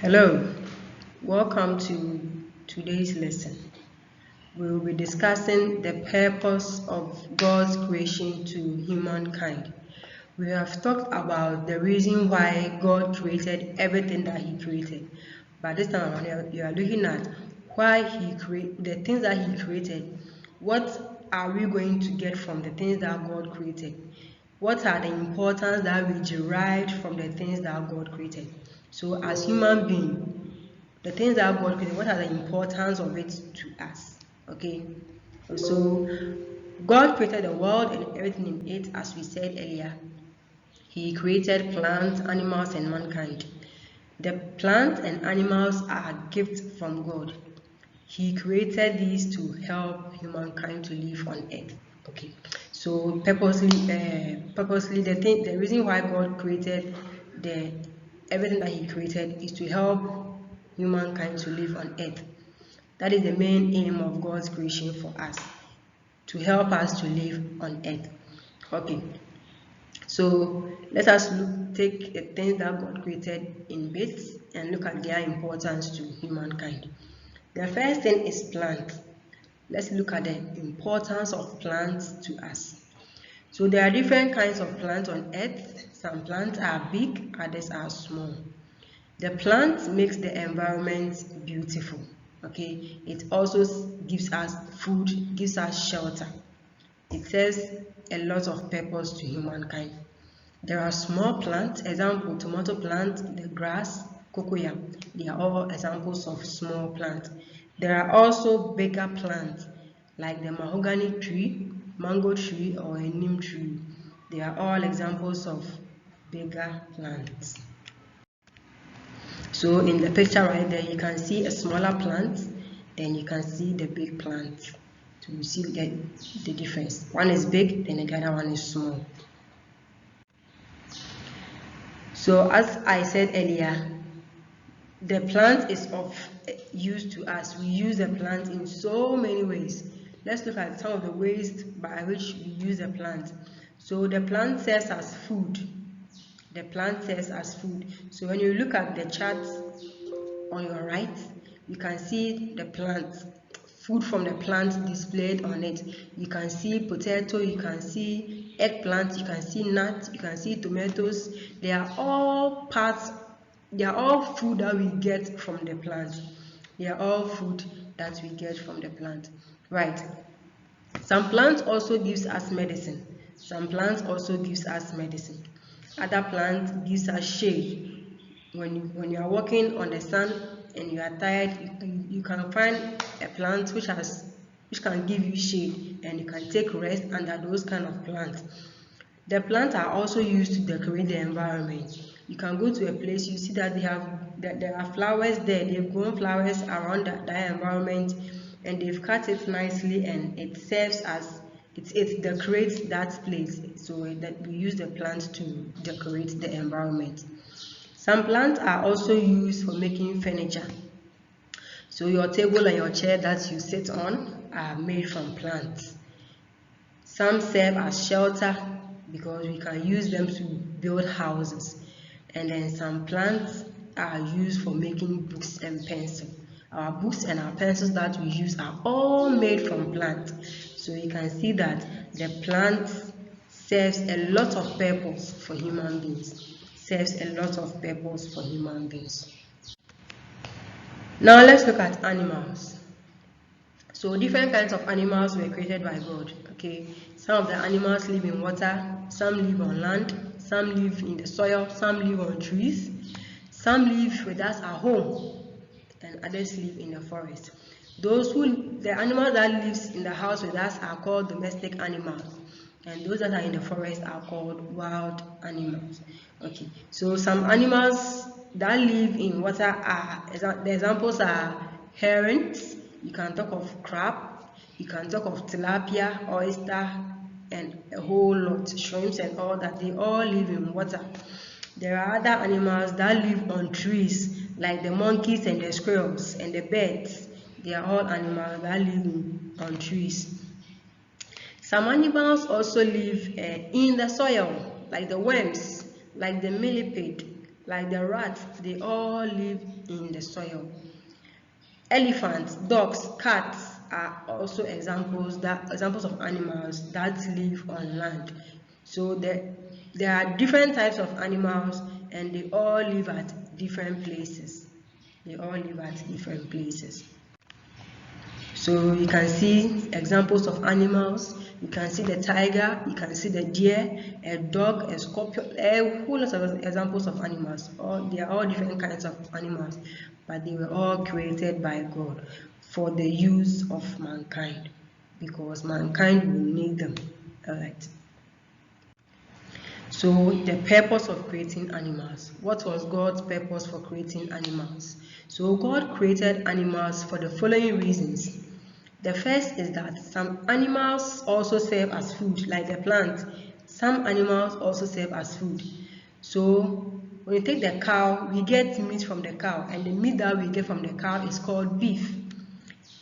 Hello, welcome to today's lesson. We will be discussing the purpose of God's creation to humankind. We have talked about the reason why God created everything that He created. But this time around, you are looking at why He created the things that He created. What are we going to get from the things that God created? What are the importance that we derived from the things that God created? So, as human beings, the things that God created, what are the importance of it to us? Okay, so God created the world and everything in it, as we said earlier. He created plants, animals, and mankind. The plants and animals are gifts from God. He created these to help humankind to live on earth. Okay, so purposely, the reason why God created the everything that He created is to help humankind to live on earth. That is the main aim of God's creation for us, to help us to live on earth. Okay, so let us take the things that God created in bits and look at their importance to humankind. The first thing is plants. Let's look at the importance of plants to us. So there are different kinds of plants on earth. Some plants are big, others are small. The plant makes the environment beautiful. Okay, it also gives us food, gives us shelter. It serves a lot of purpose to humankind. There are small plants, example tomato plant, the grass, cocoyam. They are all examples of small plants. There are also bigger plants like the mahogany tree, mango tree, or a neem tree. They are all examples of bigger plants. So in the picture right there, you can see a smaller plant, then you can see the big plant. So you see the difference. One is big, then the other one is small. So as I said earlier, the plant is of use to us. We use the plant in so many ways. Let's look at some of the ways by which we use the plant. So the plant serves as food. The plant serves as food. So when you look at the chart on your right, you can see the plant, food from the plant displayed on it. You can see potato, you can see eggplant, you can see nuts, you can see tomatoes. They are all food that we get from the plant. They are all food that we get from the plant. Right. Some plants also gives us medicine. Some plants also gives us medicine. Other plants gives us shade. When you are walking on the sun and you are tired, you can find a plant which can give you shade, and you can take rest under those kind of plants. The plants are also used to decorate the environment. You can go to a place, you see that there are flowers there. They've grown flowers around that environment, and they've cut it nicely, and it serves as it decorates that place. So that we use the plants to decorate the environment. Some plants are also used for making furniture. So your table and your chair that you sit on are made from plants. Some serve as shelter because we can use them to build houses. And then some plants are used for making books and pencils. Our books and our pencils that we use are all made from plants. So you can see that the plant serves a lot of purpose for human beings. Serves a lot of purpose for human beings. Now let's look at animals. So different kinds of animals were created by God. Okay, some of the animals live in water, some live on land, some live in the soil, some live on trees, some live with us at home, and others live in the forest. The animals that lives in the house with us are called domestic animals, and those that are in the forest are called wild animals. Okay, so some animals that live in water the examples are herons. You can talk of crab, you can talk of tilapia, oyster, and a whole lot, shrimps and all that. They all live in water. There are other animals that live on trees, like the monkeys and the squirrels and the birds. They are all animals that live on trees. Some animals also live in the soil, like the worms, like the millipede, like the rats, they all live in the soil. Elephants, dogs, cats are also examples of animals that live on land. So there are different types of animals, and they all live at different places. So you can see examples of animals. You can see the tiger, you can see the deer, a dog, a scorpion, a whole lot of examples of animals. They are all different kinds of animals, but they were all created by God for the use of mankind, because mankind will need them. All right. So the purpose of creating animals. What was God's purpose for creating animals? So God created animals for the following reasons. The first is that some animals also serve as food, like the plant. Some animals also serve as food. So when you take the cow, we get meat from the cow, and the meat that we get from the cow is called beef.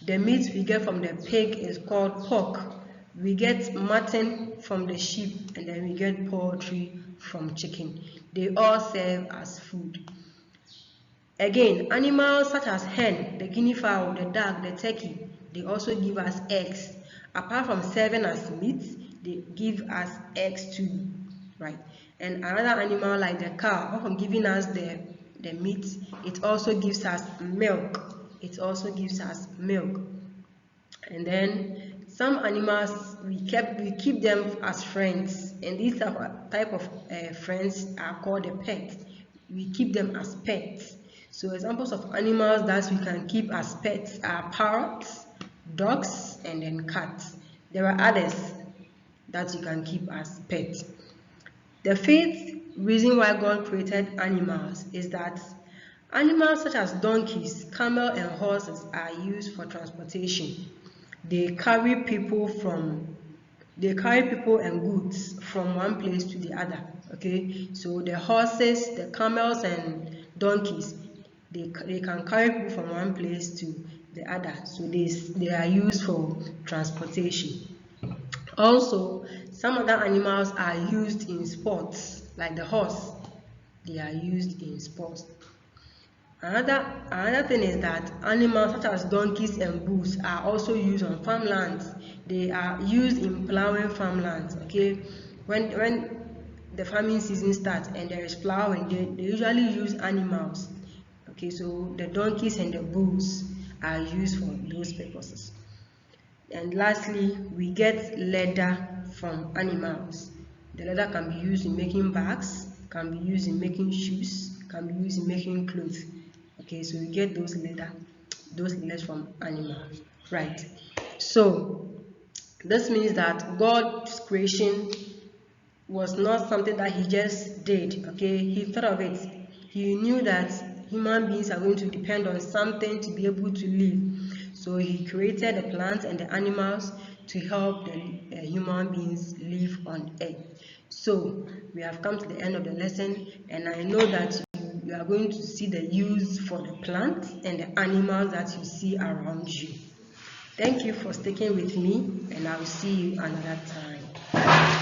The meat we get from the pig is called pork. We get mutton from the sheep, and then we get poultry from chicken. They all serve as food. Again, animals such as hen, the guinea fowl, the duck, the turkey, they also give us eggs. Apart from serving as meat, they give us eggs too, right? And another animal like the cow, apart from giving us the meat, it also gives us milk. And then some animals, we keep them as friends, and these type of friends are called the pets. We keep them as pets. So examples of animals that we can keep as pets are parrots, dogs, and then cats. There are others that you can keep as pets. The fifth reason why God created animals is that animals such as donkeys, camel, and horses are used for transportation. They carry people and goods from one place to the other. Okay, so the horses, the camels, and donkeys, they can carry people from one place to the other. So they are used for transportation. Also, some other animals are used in sports, like the horse. They are used in sports. Another thing is that animals such as donkeys and bulls are also used on farmlands. They are used in plowing farmlands. Okay, when the farming season starts and there is plowing, they usually use animals. Okay, so the donkeys and the bulls are used for those purposes. And lastly, we get leather from animals. The leather can be used in making bags, can be used in making shoes, can be used in making clothes. Okay, so we get those leathers from animals, right? So this means that God's creation was not something that he just did. Okay, he thought of it. He knew that human beings are going to depend on something to be able to live. So he created the plants and the animals to help the human beings live on earth. So we have come to the end of the lesson, and I know that you are going to see the use for the plants and the animals that you see around you. Thank you for sticking with me, and I will see you another time.